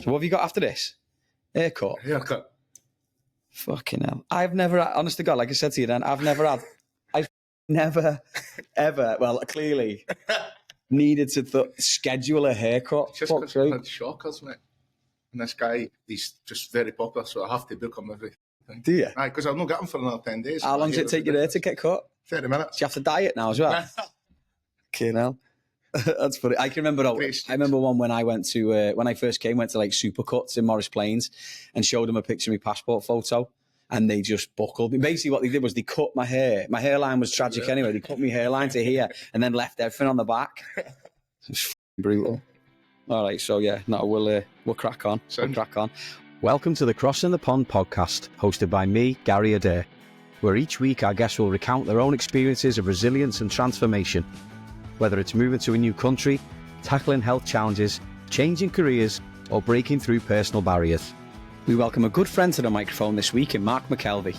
So what have you got after this? Haircut? Haircut. Fucking hell. I've never, honest to God, like I said to you then, I've never, ever, well, clearly needed to schedule a haircut. Just because I've had shockers, mate. And this guy, he's just very popular, so I have to book him every time. Do you? Aye, because I'll not get him for another 10 days. How long does it take you there to get cut? 30 minutes. Do you have to diet now as well? Fucking hell. That's funny. I can remember. I remember one when I went to when I first came, went to like Supercuts in Morris Plains, and showed them a picture of my passport photo, and they just buckled me. Basically, what they did was they cut my hair. My hairline was tragic anyway. They cut my hairline to here, and then left everything on the back. It's brutal. All right, so yeah, no, we'll crack on. We'll crack on. Welcome to the Crossing the Pond podcast, hosted by me, Gary Adair, where each week our guests will recount their own experiences of resilience and transformation. Whether it's moving to a new country, tackling health challenges, changing careers, or breaking through personal barriers. We welcome a good friend to the microphone this week in Marc McKelvie,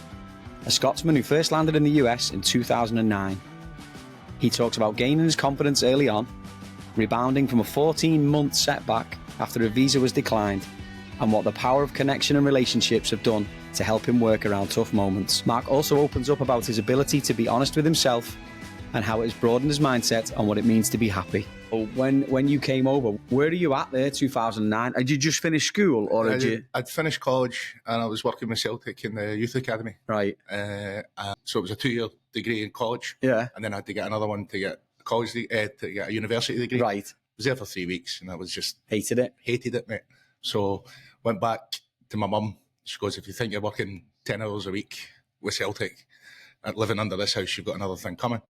a Scotsman who first landed in the US in 2009. He talks about gaining his confidence early on, rebounding from a 14-month setback after a visa was declined, and what the power of connection and relationships have done to help him work around tough moments. Marc also opens up about his ability to be honest with himself and how it has broadened his mindset on what it means to be happy. When you came over, where are you at there, 2009? Did you just finish school? Or I'd finished college and I was working with Celtic in the youth academy. Right. So it was a 2-year degree in college. Yeah. And then I had to get another one to get a college to get a university degree. Right. I was there for 3 weeks and I was just... Hated it, mate. So went back to my mum. She goes, if you think you're working 10 hours a week with Celtic, living under this house, you've got another thing coming.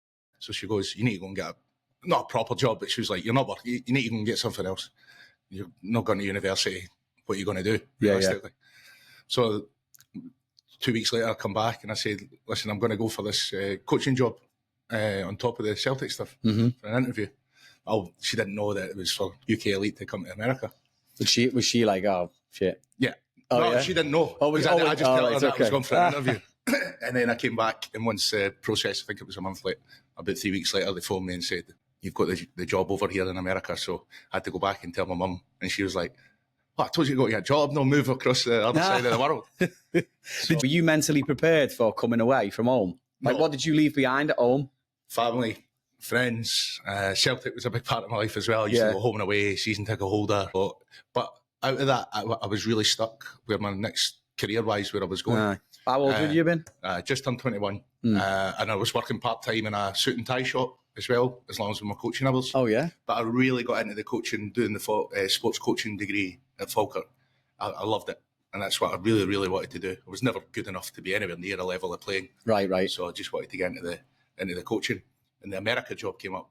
So she goes, you need to go and get not a proper job, but she was like, you're not working, you need to go and get something else. You're not going to university. What are you going to do? Realistically. Yeah. So 2 weeks later, I come back and I said, listen, I'm going to go for this coaching job on top of the Celtic stuff for an interview. Oh, she didn't know that it was for UK elite to come to America. Was she like, oh, shit? Yeah. Oh, no, yeah? she didn't know. I just tell her that okay. I was going for an interview. And then I came back and once the process, I think it was a month late, about 3 weeks later, they phoned me and said, you've got the job over here in America. So I had to go back and tell my mum. And she was like, oh, I told you to go get a job, no move across the other side of the world. So, were you mentally prepared for coming away from home? Like, what did you leave behind at home? Family, friends. Celtic was a big part of my life as well. I used to go home and away, season ticket holder. But out of that, I was really stuck where my next career-wise, where I was going. How old had you been? Just turned 21. And I was working part-time in a suit and tie shop as well, as long as with my coaching hours. Oh, yeah? But I really got into the coaching, doing the sports coaching degree at Falkirk. I loved it. And that's what I really, really wanted to do. I was never good enough to be anywhere near a level of playing. Right. So I just wanted to get into the coaching. And the America job came up.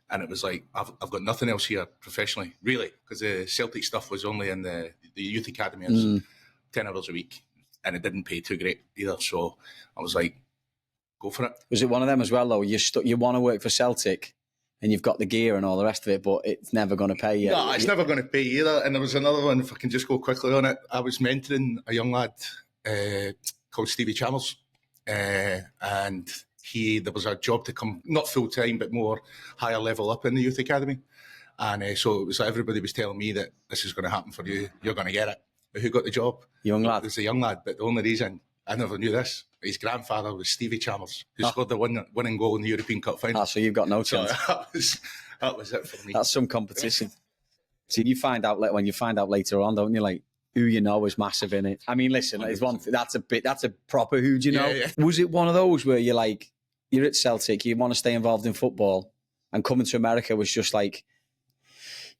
And it was like, I've got nothing else here professionally, really, because the Celtic stuff was only in the youth academy. It was 10 hours a week. And it didn't pay too great either. So I was like, go for it. Was it one of them as well, though? You want to work for Celtic and you've got the gear and all the rest of it, but it's never going to pay you. No, it's never going to pay either. And there was another one, if I can just go quickly on it. I was mentoring a young lad called Stevie Chalmers. And there was a job to come, not full-time, but more higher level up in the youth academy. And so it was like everybody was telling me that this is going to happen for you. You're going to get it. But who got the job? Young lad. It was a young lad, but the only reason I never knew this, his grandfather was Stevie Chalmers, who scored the winning goal in the European Cup final. So you've got no chance. So that was it for me. That's some competition. See, you find out when you find out later on, don't you? Like who you know is massive in it. I mean, listen, it's one thing. That's a proper who do you know. Yeah. Was it one of those where you're at Celtic, you want to stay involved in football, and coming to America was just like?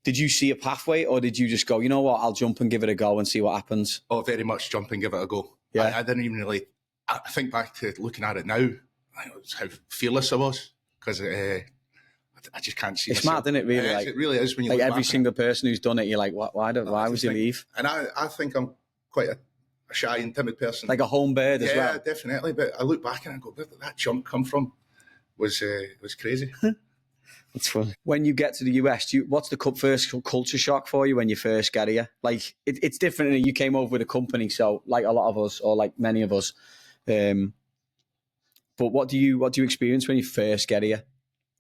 Did you see a pathway or did you just go, you know what, I'll jump and give it a go and see what happens? Oh, very much jump and give it a go. Yeah. I didn't even really, I think back to looking at it now, how fearless I was because I just can't see it's mad, isn't it, really? It really is when you look every single person who's done it, you're like, why would you leave? And I think I'm quite a shy and timid person. Like a home bird as well. Yeah, definitely. But I look back and I go, where did that jump come from? Was crazy. That's fun. When you get to the US, what's the first culture shock for you when you first get here? Like, it's different. You came over with a company, so like a lot of us, or like many of us. But what do you experience when you first get here?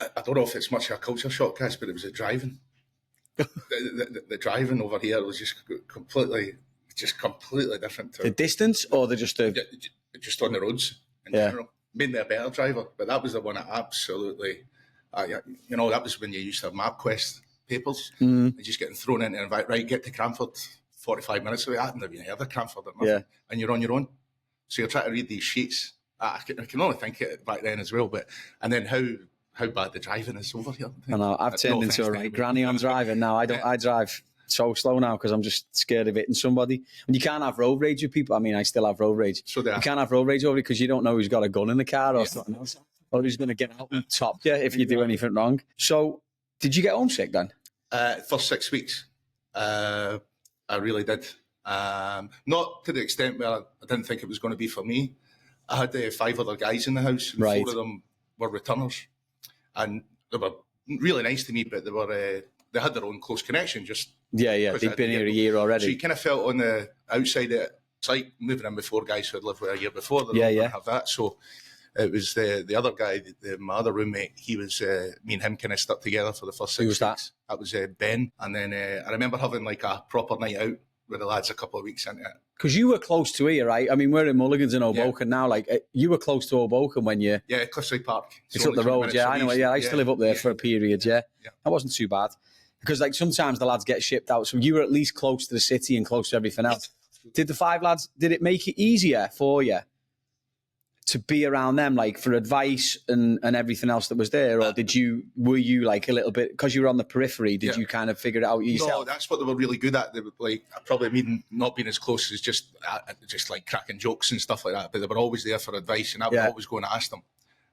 I don't know if it's much of a culture shock, guys, but it was a driving. the driving over here was just completely different. The distance, or just on the roads in general. Made me a better driver, but that was the one that absolutely, that was when you used to have MapQuest papers, and just getting thrown into and right, get to Cranford, 45 minutes away. I hadn't even heard of Cranford or nothing, and you're on your own. So you're trying to read these sheets. I can only think it back then as well, and then how bad the driving is over here. I know, I've turned into a right granny on driving now. I drive so slow now because I'm just scared of hitting somebody. And you can't have road rage with people. I mean, I still have road rage. So you can't have road rage over it because you don't know who's got a gun in the car or something else, or who's going to get out and top you if you do anything wrong. So, did you get homesick then? First 6 weeks, I really did. Not to the extent where I didn't think it was going to be for me. I had 5 other guys in the house, and 4 of them were returners, and they were really nice to me. But they had their own close connection. They'd been here a year already. So you kind of felt on the outside that it's like moving in before guys who had lived with a year before. They don't have that. So it was the other guy, my other roommate. He was me and him kind of stuck together for the first 6 weeks. Who was that? That was Ben. And then I remember having like a proper night out with the lads a couple of weeks into it. Because you were close to here, right? I mean, we're in Mulligans in Hoboken now. Like, you were close to Hoboken when you... Yeah, Cliffside Park. It's up the road, I know. I used to live up there for a period, That wasn't too bad. Because, like, sometimes the lads get shipped out. So you were at least close to the city and close to everything else. Did the 5 lads, did it make it easier for you to be around them, like, for advice and everything else that was there? Or were you like a little bit, because you were on the periphery, did you kind of figure it out yourself? No, that's what they were really good at. They were like, probably mean not being as close as just like cracking jokes and stuff like that, but they were always there for advice, and I would always go and ask them.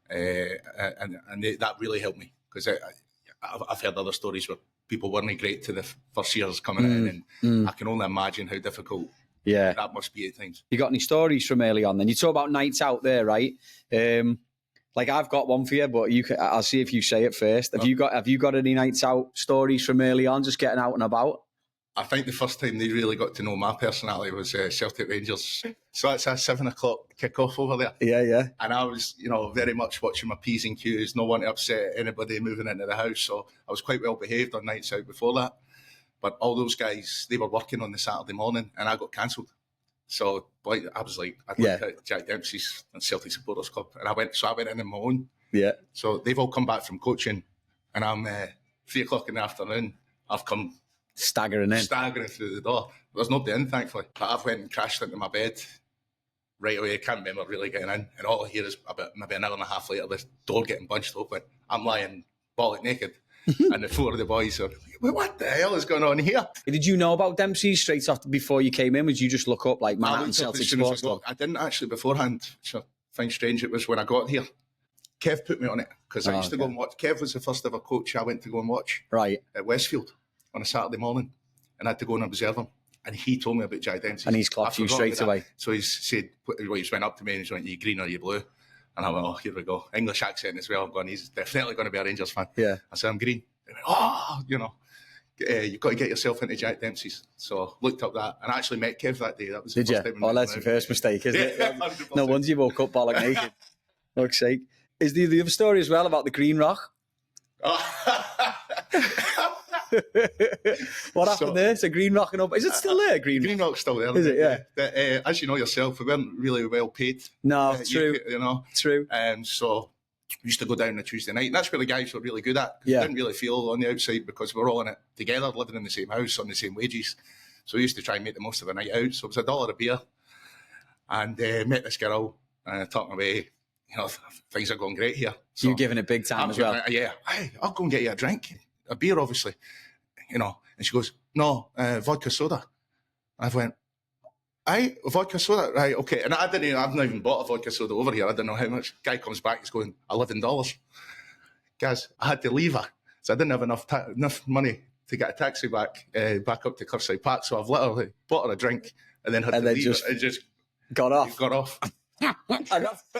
That really helped me, because I've heard other stories where people weren't great to the first years coming in, and I can only imagine how difficult that must be at times. You got any stories from early on then? You talk about nights out there, right? Like, I've got one for you, but I'll see if you say it first. Have you got any nights out stories from early on, just getting out and about? I think the first time they really got to know my personality was Celtic Rangers. So it's a 7 o'clock kick-off over there. Yeah. And I was, very much watching my P's and Q's, no one to upset anybody moving into the house. So I was quite well behaved on nights out before that. But all those guys, they were working on the Saturday morning, and I got cancelled. So I was like, I'd look at Jack Dempsey's and Celtic Supporters Club, and I went in on my own. Yeah. So they've all come back from coaching, and I'm 3 o'clock in the afternoon. I've come staggering through the door. There's nobody in, thankfully. But I've went and crashed into my bed right away. I can't remember really getting in, and all I hear is about maybe an hour and a half later, this door getting bunched open. I'm lying bollock naked. And the 4 of the boys are, what the hell is going on here? Did you know about Dempsey straight after before you came in? Would you just look up like man and Celtic Sports Club? I didn't actually beforehand, which I find strange. It was when I got here. Kev put me on it because I used to go and watch. Kev was the first ever coach I went to go and watch at Westfield on a Saturday morning, and I had to go and observe him. And he told me about Jack Dempsey. And he's clocked you straight away. So he said, he went up to me and he went, "You green or you blue?" And I went, "Oh, here we go." English accent as well. I'm going, he's definitely going to be a Rangers fan. Yeah. I said, "I'm green." He went, "Oh, you've got to get yourself into Jack Dempsey's." So looked up that and I actually met Kev that day. That was the first time. Oh, that's the first mistake, isn't it? 100%. No wonder you woke up bollock naked. Fuck's sake. Is the other story as well about the Green Rock? What happened there? It's a Green Rock and up. Is it still there? Green Rock's still there. Is it? Yeah. As you know yourself, we weren't really well paid. No, true. True. So we used to go down on a Tuesday night, and that's where the guys were really good at. Yeah. We didn't really feel on the outside because we were all in it together, living in the same house on the same wages. So we used to try and make the most of a night out. So it was $1 a beer, and met this girl and talking away. Things are going great here. So you're giving it big time as well. Yeah. Hey, I'll go and get you a drink. A beer, obviously, and she goes, "No, vodka soda." I went, "Aye, vodka soda, right? Okay." And I've not even bought a vodka soda over here. I don't know how much. Guy comes back, he's going, $11. Guys, I had to leave her, so I didn't have enough money to get a taxi back up to Cliffside Park. So I've literally bought her a drink and then had to leave her and just got off.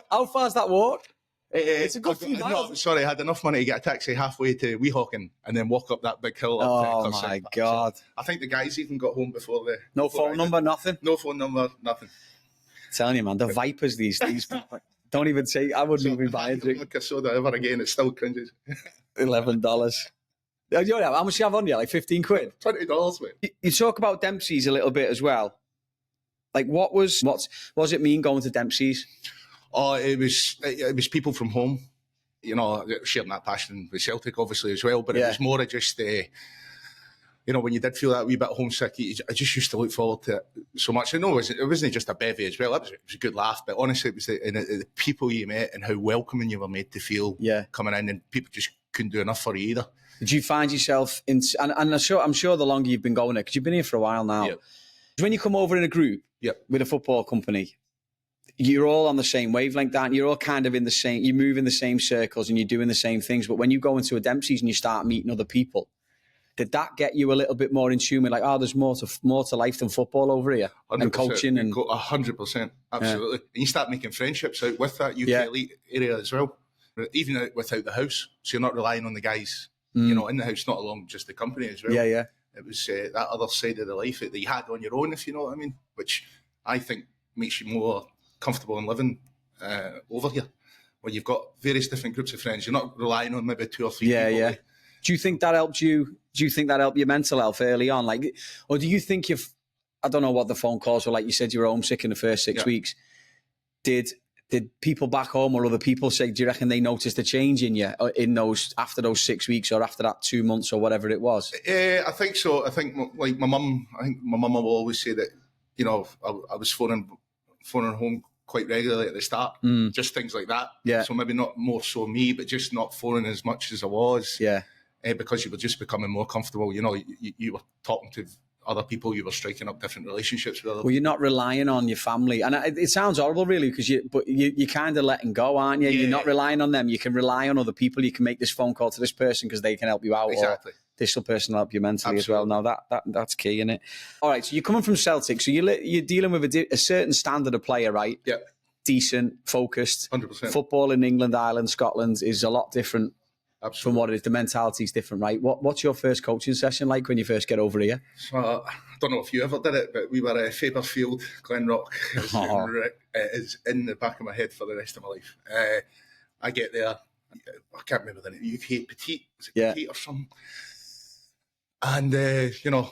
How far's that walk? It's a good few miles. I had enough money to get a taxi halfway to Weehawken and then walk up that big hill. Oh my God. So I think the guys even got home before the... No phone number, nothing? No phone number, nothing. I'm telling you, man, the vipers these people. Don't even say, I wouldn't even buy a drink. Like a soda ever again, it still cringes. $11. How much you have on you? Like 15 quid? $20, mate. You talk about Dempsey's a little bit as well. Like, what does it mean going to Dempsey's? Oh, it was people from home. You know, sharing that passion with Celtic, obviously, as well. But it was more of just, you know, when you did feel that wee bit homesick, I just used to look forward to it so much. I know it wasn't just a bevy as well. It was a good laugh. But honestly, it was the people you met and how welcoming you were made to feel coming in. And people just couldn't do enough for you either. Did you find yourself in... And I'm sure the longer you've been going there, because you've been here for a while now, when you come over in a group with a football company, you're all on the same wavelength, aren't you? You're all kind of in the same... You move in the same circles and you're doing the same things. But when you go into a Dempsey's and you start meeting other people, did that get you a little bit more in tune with, like, there's more to life than football over here? And coaching and... 100%, absolutely. And you start making friendships out with that UK elite area as well, even out without the house. So you're not relying on the guys, you know, in the house, not along just the company as well. Yeah. It was that other side of the life that you had on your own, if you know what I mean, which I think makes you more comfortable in living over here, where you've got various different groups of friends. You're not relying on maybe 2 or 3 people. Yeah. Do you think that helped you? Do you think that helped your mental health early on? Like, or do you think I don't know what the phone calls were like. You said you were homesick in the first 6 weeks. Did people back home or other people say, do you reckon they noticed a change in you after those 6 weeks or after that 2 months or whatever it was? I think so. I think like my mum will always say that, you know, I was phoning home quite regularly at the start, just things like that. Yeah. So maybe not more so me, but just not phoning as much as I was. Yeah. Because you were just becoming more comfortable. You know, you were talking to other people, you were striking up different relationships with other people. Well, you're not relying on your family. And it sounds horrible, really, because you're kind of letting go, aren't you? Yeah. You're not relying on them. You can rely on other people. You can make this phone call to this person because they can help you out. Exactly. Or this person will help you mentally as well. Now, that's key, isn't it? All right, so you're coming from Celtic. So you're dealing with a certain standard of player, right? Yeah. Decent, focused. 100%. Football in England, Ireland, Scotland is a lot different. Absolutely. From what it is. The mentality is different, right? What's your first coaching session like when you first get over here? So, I don't know if you ever did it, but we were at Faberfield, Glenrock. Is in the back of my head for the rest of my life. I get there. I can't remember the name. UK Petite. Was it Petite or something? And, you know,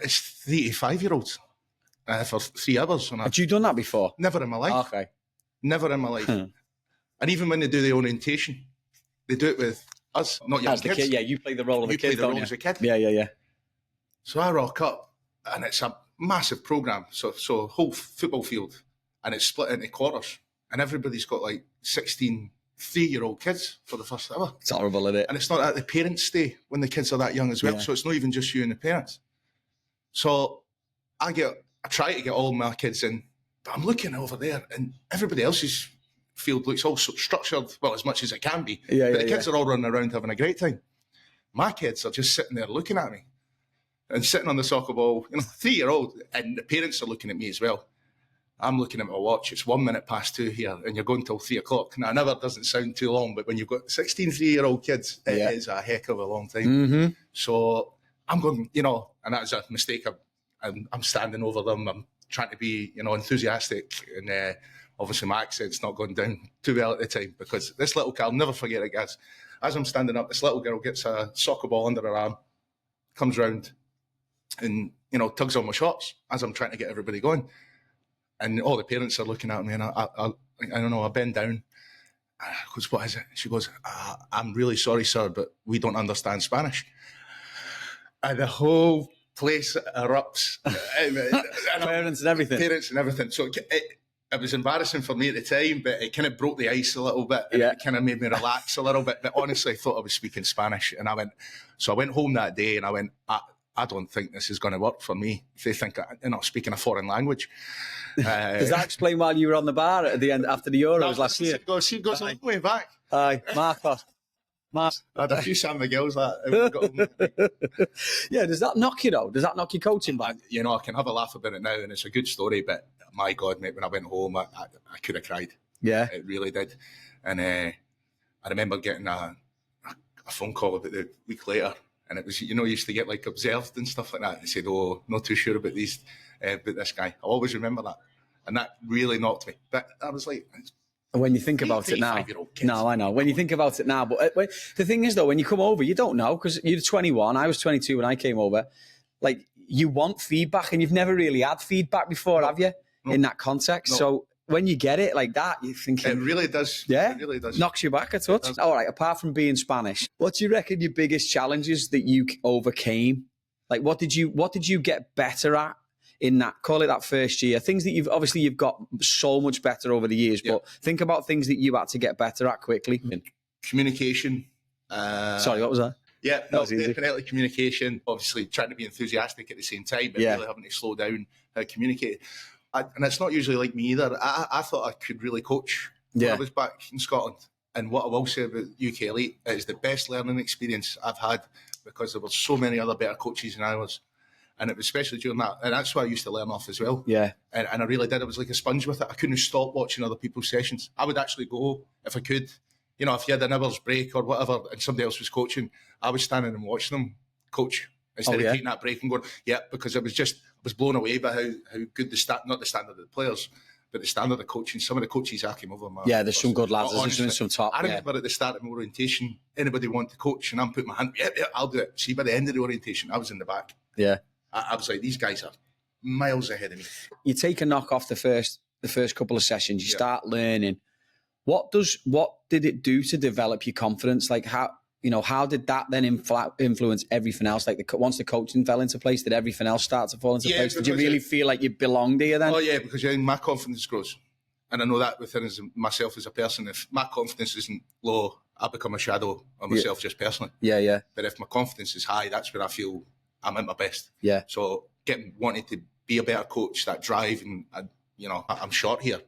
it's 3 to 5-year-olds for 3 hours. Had you done that before? Never in my life. Okay. Never in my life. And even when they do the orientation, they do it with us, not young kids. Kid, you play the role of a kid, You play the role as a kid. Yeah. So I rock up, and it's a massive programme, so whole football field, and it's split into quarters, and everybody's got like 16 3-year-old kids for the first hour. It's horrible, isn't it? And it's not at the parents' stay when the kids are that young as well, so it's not even just you and the parents. So I try to get all my kids in, but I'm looking over there, and everybody else's field looks all structured, well, as much as it can be. But the kids are all running around having a great time. My kids are just sitting there looking at me and sitting on the soccer ball, 3-year-old, and the parents are looking at me as well. I'm looking at my watch. It's 2:01 here, and you're going till 3:00. Now, I know that doesn't sound too long, but when you've got 16 3-year-old kids, it is a heck of a long time. Mm-hmm. So I'm going, and that's a mistake. I'm standing over them. I'm trying to be, enthusiastic, and obviously my accent's not going down too well at the time, because this little girl, I'll never forget it, guys. As I'm standing up, this little girl gets a soccer ball under her arm, comes round, and tugs on my shorts as I'm trying to get everybody going. And all the parents are looking at me, and I don't know, I bend down. I goes, "What is it?" She goes, "I'm really sorry, sir, but we don't understand Spanish." And the whole place erupts. Parents and everything. Parents and everything. So it was embarrassing for me at the time, but it kind of broke the ice a little bit. It kind of made me relax a little bit. But honestly, I thought I was speaking Spanish. And I went home that day, and I went, I don't think this is going to work for me. If they think I'm speaking a foreign language. Does that explain why you were on the bar at the end after the Euros last year? She goes all the way back. Aye, Mark. I had a few San Miguel's that. Yeah, does that knock you though? Does that knock your coaching back? I can have a laugh about it now, and it's a good story, but my God, mate, when I went home, I could have cried. Yeah. It really did. And I remember getting a phone call about the week later, and it was, you used to get like observed and stuff like that. And they said, "Oh, not too sure about this guy." I always remember that. And that really knocked me. But I was like, When you think about it now, no, I know. When you think about it now, but the thing is though, when you come over, you don't know because you're 21. I was 22 when I came over. Like you want feedback, and you've never really had feedback before, have you? In that context, so when you get it like that, you're thinking it really does. Yeah, it really does. Knocks you back a touch. All right. Apart from being Spanish, what do you reckon your biggest challenges that you overcame? Like, what did you get better at? In that, call it that first year, things that you've got so much better over the years, but think about things that you had to get better at quickly. Communication. Sorry, what was that? Yeah, no, definitely communication. Obviously, trying to be enthusiastic at the same time, but really having to slow down how to communicate. And it's not usually like me either. I thought I could really coach when I was back in Scotland. And what I will say about UK Elite is the best learning experience I've had because there were so many other better coaches than I was. And it was especially during that. And that's what I used to learn off as well. Yeah. And I really did. I was like a sponge with it. I couldn't stop watching other people's sessions. I would actually go, if I could, you know, if you had an hour's break or whatever and somebody else was coaching, I was standing and watching them coach instead of taking that break and going, because I was blown away by how good not the standard of the players, but the standard of coaching. Some of the coaches I came over, man. Yeah, there's some good lads. There's some top. I remember at the start of my orientation, anybody want to coach, and I'm putting my hand, I'll do it. See, by the end of the orientation, I was in the back. Yeah. I was like, these guys are miles ahead of me. You take a knock off the first couple of sessions. You start learning. What did it do to develop your confidence? Like how did that then influence everything else? Like once the coaching fell into place, did everything else start to fall into place? Did you really feel like you belonged here then? Oh yeah, because my confidence grows, and I know that within myself as a person. If my confidence isn't low, I become a shadow of myself just personally. Yeah. But if my confidence is high, that's where I feel I'm at my best. Yeah. So wanting to be a better coach, that drive, and I'm short here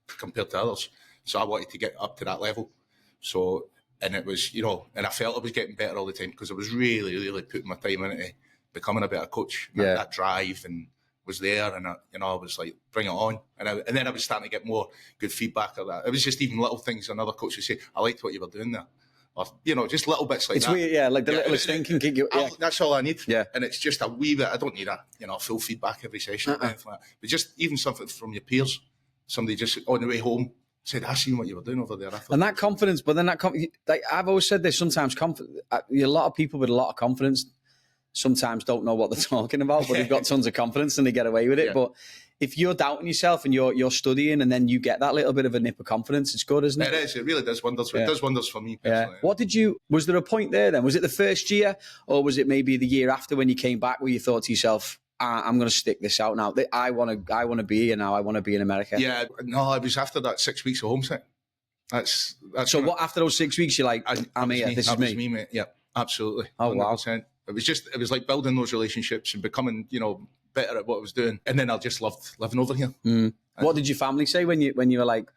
compared to others. So I wanted to get up to that level. So, and it was, and I felt I was getting better all the time because I was really, really putting my time into becoming a better coach. Yeah. That drive and was there, and I was like, bring it on. And then I was starting to get more good feedback of that. It was just even little things another coach would say, I liked what you were doing there. Or, just little bits like that. It's weird, yeah, like the littlest thing can get you. Yeah. That's all I need. Yeah. And it's just a wee bit. I don't need full feedback every session or anything like that. But just even something from your peers. Somebody just on the way home said, I seen what you were doing over there. And that confidence, but then like I've always said this, sometimes a lot of people with a lot of confidence sometimes don't know what they're talking about, but they've got tons of confidence and they get away with it. Yeah. But if you're doubting yourself and you're studying and then you get that little bit of a nip of confidence, it's good, isn't it? It is. It really does wonders. Yeah. It does wonders for me personally. Yeah. Was there a point there then? Was it the first year or was it maybe the year after when you came back where you thought to yourself, I'm going to stick this out now. I want to be here now. I want to be in America. Yeah. No, it was after that 6 weeks of homesick. That's so what, after those 6 weeks, you're like, I'm here. This is me. That was me, mate. Yeah, absolutely. Oh, 100%. Wow. It was like building those relationships and becoming, better at what I was doing. And then I just loved living over here. Mm. What did your family say when you were like,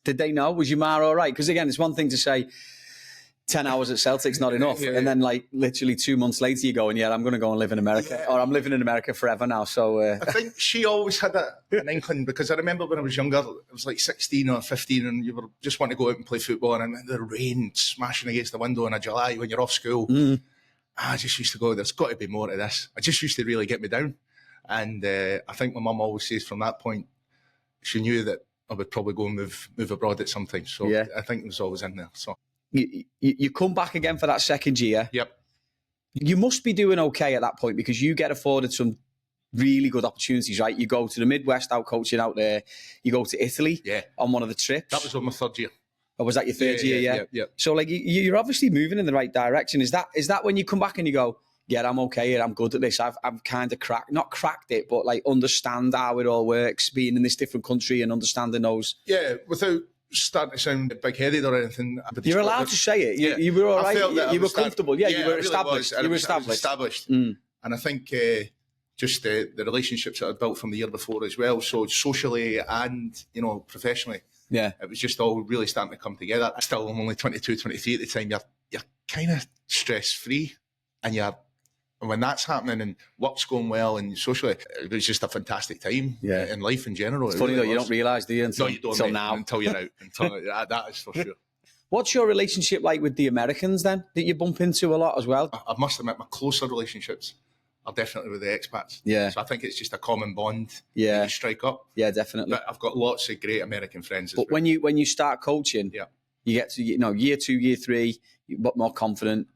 did they know? Was your ma all right? Because again, it's one thing to say 10 hours at Celtic's not enough. Yeah. And then like literally 2 months later you're going, I'm going to go and live in America. Yeah. Or I'm living in America forever now. So I think she always had an inkling because I remember when I was younger, it was like 16 or 15 and you were just wanting to go out and play football and the rain smashing against the window in a July when you're off school. Mm. I just used to go, there's got to be more to this. It just used to really get me down. And I think my mum always says from that point, she knew that I would probably go and move abroad at some time. So I think it was always in there. So you come back again for that second year. Yep. You must be doing okay at that point because you get afforded some really good opportunities, right? You go to the Midwest out coaching out there. You go to Italy on one of the trips. That was on my third year. Or was that your third year? Yeah. So like you're obviously moving in the right direction. Is that when you come back and you go, yeah, I'm okay here. I'm good at this. I've kind of not cracked it, but like understand how it all works, being in this different country and understanding those. Yeah, without starting to sound big-headed or anything. You're allowed to say it. You were all right. You were comfortable. Yeah, you were established. You were established. Mm. And I think just the relationships that I built from the year before as well, so socially and, professionally. Yeah. It was just all really starting to come together. I'm only 22, 23 at the time. You're kind of stress-free and when that's happening and work's going well and socially, it was just a fantastic time in life in general. It's funny really though, you don't realise, do you? Until now. Until you're out. That is for sure. What's your relationship like with the Americans then, that you bump into a lot as well? I must admit, my closer relationships are definitely with the expats. Yeah. So I think it's just a common bond that you strike up. Yeah, definitely. But I've got lots of great American friends as well. But when you start coaching, you get to, year 2, year 3, you're more confident.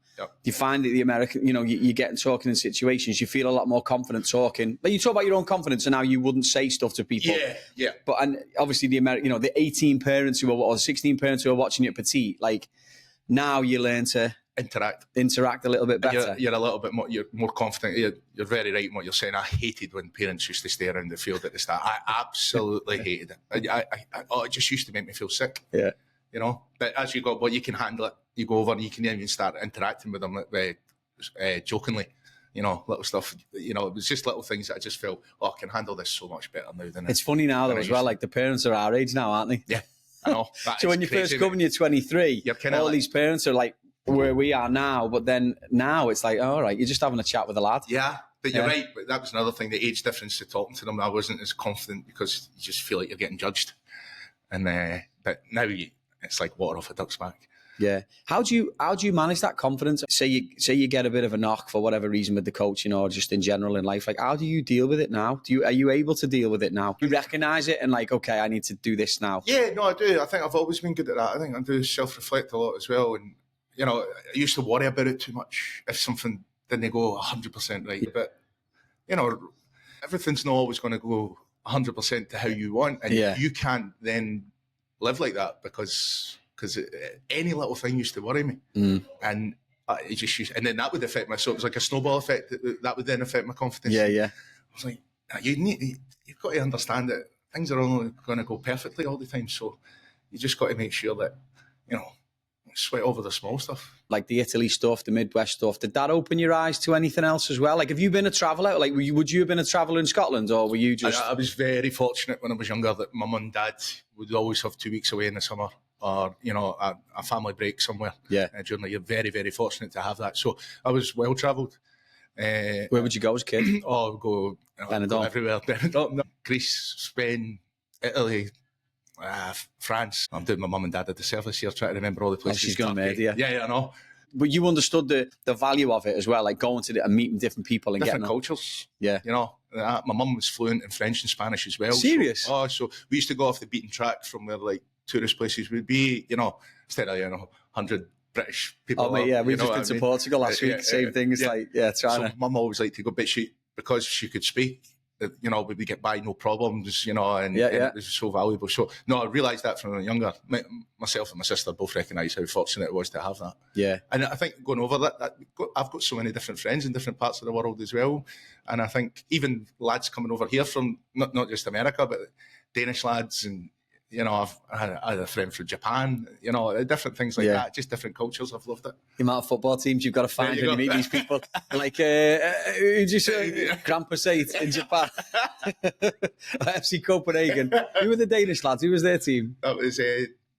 You find that the American, you get talking in situations, you feel a lot more confident talking. But you talk about your own confidence and how you wouldn't say stuff to people. Yeah. But and obviously the 18 parents or 16 parents who are watching you at Petite, like now you learn to interact a little bit better. You're a little bit more, you're more confident. You're very right in what you're saying. I hated when parents used to stay around the field at the start. I absolutely hated it. It just used to make me feel sick. Yeah. But as you go, you can handle it. You go over and you can even start interacting with them jokingly, little stuff. It was just little things that I just felt, I can handle this so much better now than it's funny now though as well. Like the parents are our age now, aren't they? Yeah, I know. So when you first come and you're 23, all these parents are like where we are now. But then now it's like, all right, you're just having a chat with a lad. Yeah. But you're right. But that was another thing, the age difference to talking to them. I wasn't as confident because you just feel like you're getting judged. And but now it's like water off a duck's back. Yeah. How do you manage that confidence? Say you get a bit of a knock for whatever reason with the coaching or just in general in life. Like, how do you deal with it now? Are you able to deal with it now? You recognize it and like, okay, I need to do this now. Yeah, no, I do. I think I've always been good at that. I think I do self-reflect a lot as well. And, I used to worry about it too much if something didn't go 100% right. But, everything's not always going to go 100% to how you want. And you can't then live like that because any little thing used to worry me. And it just used, and then that would affect my, so it was like a snowball effect that would then affect my confidence. Yeah. I was like, you've got to understand that things are only going to go perfectly all the time. So you just got to make sure that, sweat over the small stuff. Like the Italy stuff, the Midwest stuff, did that open your eyes to anything else as well? Like, have you been a traveller? Like, would you have been a traveller in Scotland, or were you just... I was very fortunate when I was younger that my mum and dad would always have 2 weeks away in the summer, or, a family break somewhere. Yeah. During the year. Very, very fortunate to have that. So I was well-travelled. Where would you go as a kid? Go everywhere. Benidorm, Greece, Spain, Italy, France. I'm doing my mum and dad at the service here, trying to remember all the places. She's going to murder you. Yeah, I know. But you understood the value of it as well, like going to and meeting different people and different getting cultures. Yeah. My mum was fluent in French and Spanish as well. Serious? So we used to go off the beaten track from where like tourist places would be, instead of 100 British people. Oh mate, yeah, we just been to Portugal last week. Same thing. It's like trying to. Mum always liked to go, but because she could speak, we would get by no problems, and it was so valuable. So, no, I realised that from younger. Myself and my sister both recognised how fortunate it was to have that. Yeah. And I think going over that I've got so many different friends in different parts of the world as well. And I think even lads coming over here from, not just America, but Danish lads and, I had a friend from Japan, different things like that, just different cultures. I've loved it. The amount of football teams you've got to find when you meet these people. Like, who'd you say? Grampus 8 in Japan. FC Copenhagen. Who were the Danish lads? Who was their team? That was,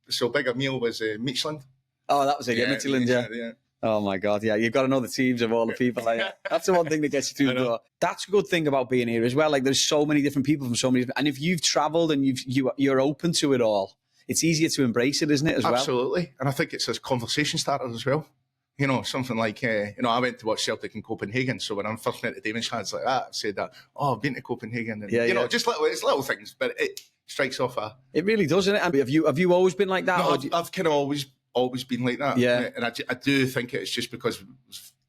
so Big Emil was Michelin. Oh, that was it, Michelin, yeah. Oh my God, yeah. You've got to know the teams of all the people. That's the one thing that gets you through the door. That's a good thing about being here as well. Like, there's so many different people from so many different... And if you've travelled and you're open to it all, it's easier to embrace it, isn't it, as well? Absolutely. And I think it's a conversation starter as well. Something like, I went to watch Celtic in Copenhagen. So when I'm first met the Danish lads like that, I said that, I've been to Copenhagen. And, just it's little things, but it strikes off It really does, isn't it? I mean, have you always been like that? No, I've kind of always been like that. Yeah. And I do think it's just because,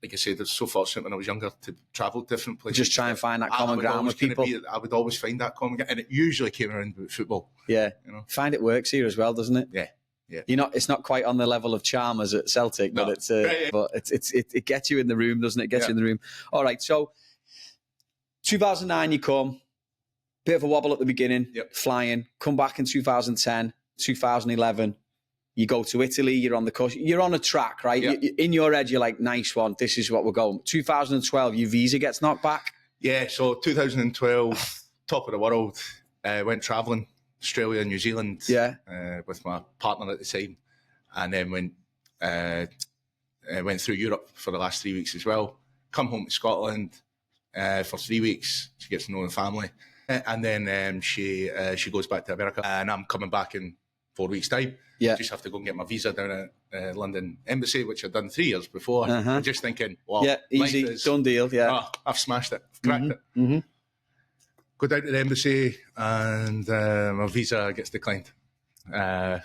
like I said, I was so fortunate when I was younger to travel different places. Just try and find that common ground with people. I would always find that common ground. And it usually came around with football. Yeah. Find it works here as well, doesn't it? Yeah. It's not quite on the level of Chalmers at Celtic, but it gets you in the room, doesn't it? It gets you in the room. All right. So 2009, you come, bit of a wobble at the beginning, flying, come back in 2010, 2011. You go to Italy, you're on the coast, you're on a track, right? Yeah. In your head, you're like, nice one, this is what we're going. 2012, your visa gets knocked back. Yeah, so 2012, top of the world, went travelling, Australia and New Zealand with my partner at the time. And then went through Europe for the last 3 weeks as well. Come home to Scotland for 3 weeks. She gets to know the family. And then she goes back to America. And I'm coming back in 4 weeks' time. Yeah. I just have to go and get my visa down at London Embassy, which I'd done 3 years before. I'm just thinking, well, yeah, easy, done deal. Yeah, I've smashed it, I've cracked it. Go down to the embassy, and my visa gets declined. Did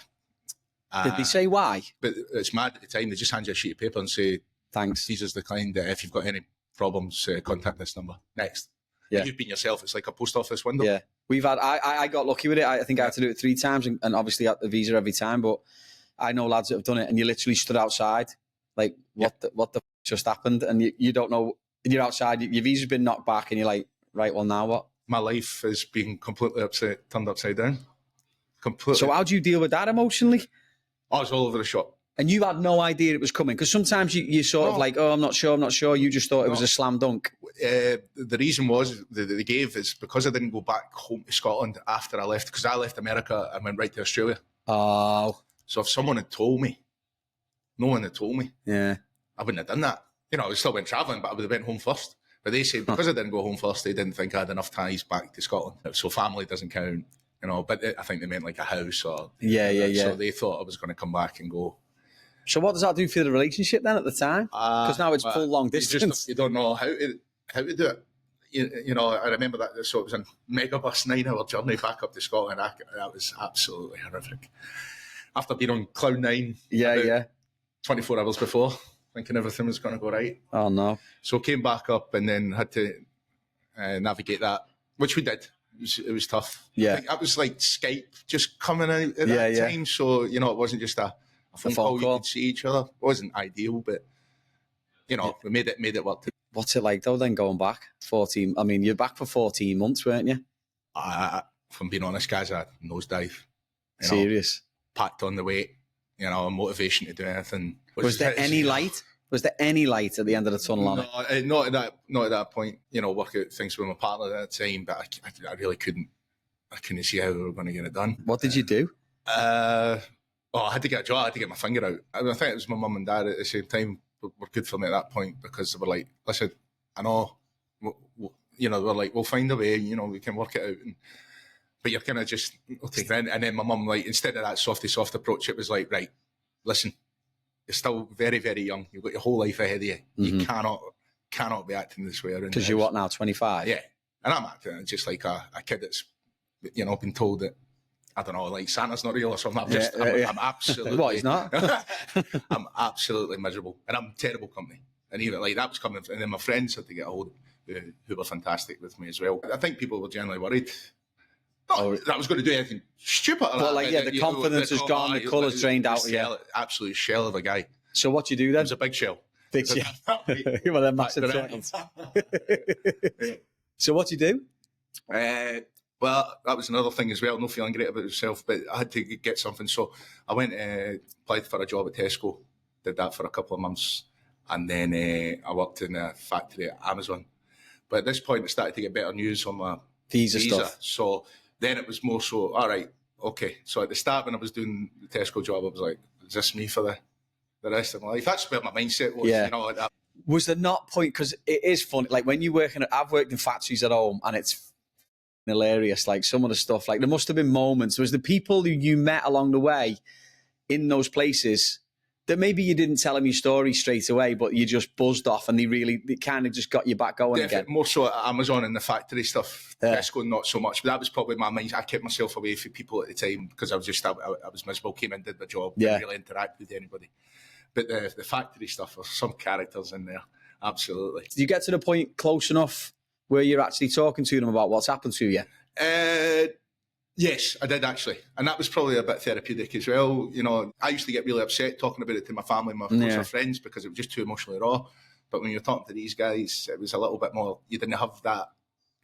they say why? But it's mad at the time. They just hand you a sheet of paper and say, thanks, visa's declined. If you've got any problems, contact this number. Next. Yeah. You've been yourself. It's like a post office window. Yeah. We've had, I got lucky with it. I think I had to do it 3 times and obviously got the visa every time. But I know lads that have done it and you literally stood outside. Like, what the just happened? And you don't know, and you're outside, your visa's been knocked back and you're like, right, well, now what? My life has been completely turned upside down. Completely. So how do you deal with that emotionally? I was all over the shop. And you had no idea it was coming? Because sometimes you sort of like, oh, I'm not sure. You just thought it was a slam dunk. The reason was that they gave is because I didn't go back home to Scotland after I left, because I left America and went right to Australia. Oh. So if someone had told me, no one had told me, I wouldn't have done that. You know, I still went travelling, but I would have went home first. But they said because I didn't go home first, they didn't think I had enough ties back to Scotland. So family doesn't count, you know, but I think they meant like a house or... Yeah. So they thought I was going to come back and go. So what does that do for the relationship then at the time? Because now it's full long distance. You don't know how to do it. You know, I remember that. So it was a megabus 9-hour journey back up to Scotland. That was absolutely horrific. After being on cloud 9, 24 hours before, thinking everything was going to go right. Oh no! So came back up and then had to navigate that, which we did. It was tough. Yeah, I think that was like Skype just coming out at that time. So you know, it wasn't just a phone call. You could see each other. It wasn't ideal, but you know, we made it work. What's it like though? Then going back 14. I mean, you're back for 14 months, weren't you? If I'm being honest, guys, I nosedive. Serious. Packed on the weight. You know, motivation to do anything. Was there any light? Was there any light at the end of the tunnel on it? Not at that point. You know, work out things with my partner at the time, but I really couldn't. I couldn't see how we were going to get it done. What did you do? I had to get a job. I had to get my finger out. I think it was my mum and dad at the same time were good for me at that point because they were like, listen, I know, you know, they were like, we'll find a way, you know, we can work it out. But you're kind of just, okay. And then my mum, like, instead of that soft approach, it was like, right, listen, you're still very, very young. You've got your whole life ahead of you. You cannot be acting this way. Because you're what now, 25? Yeah. And I'm acting just like a kid that's, you know, been told that, I don't know, like Santa's not real or something. I'm absolutely... What, he's not? I'm absolutely miserable. And I'm terrible company. And even like that was coming... And then my friends had to get a hold who were fantastic with me as well. I think people were generally worried. Not that I was going to do anything stupid. But like, the confidence has gone, the colour's drained out of you. Absolute shell of a guy. So what do you do then? It was a big shell. Big shell. Well, they're massive shekels. So what do you do? Well, that was another thing as well, not feeling great about yourself, but I had to get something. So I went applied for a job at Tesco, did that for a couple of months, and then I worked in a factory at Amazon. But at this point, I started to get better news on my visa stuff. So then it was more so, all right, okay. So at the start when I was doing the Tesco job, I was like, is this me for the rest of my life? That's where my mindset was, you know, like that. Was there not point, because it is funny, like when you work I've worked in factories at home and it's hilarious, like some of the stuff, like there must have been moments, was the people who you met along the way in those places that maybe you didn't tell them your story straight away, but you just buzzed off and they kind of just got you back going again? More so at Amazon and the factory stuff. Tesco, not so much, but that was probably my mind. I kept myself away from people at the time because I was miserable, came in, did my job, didn't really interact with anybody. But the factory stuff, there's some characters in there, absolutely. Did you get to the point close enough where you're actually talking to them about what's happened to you? Yes, I did actually. And that was probably a bit therapeutic as well. You know, I used to get really upset talking about it to my family and my closer friends because it was just too emotionally raw. But when you're talking to these guys, it was a little bit more, you didn't have that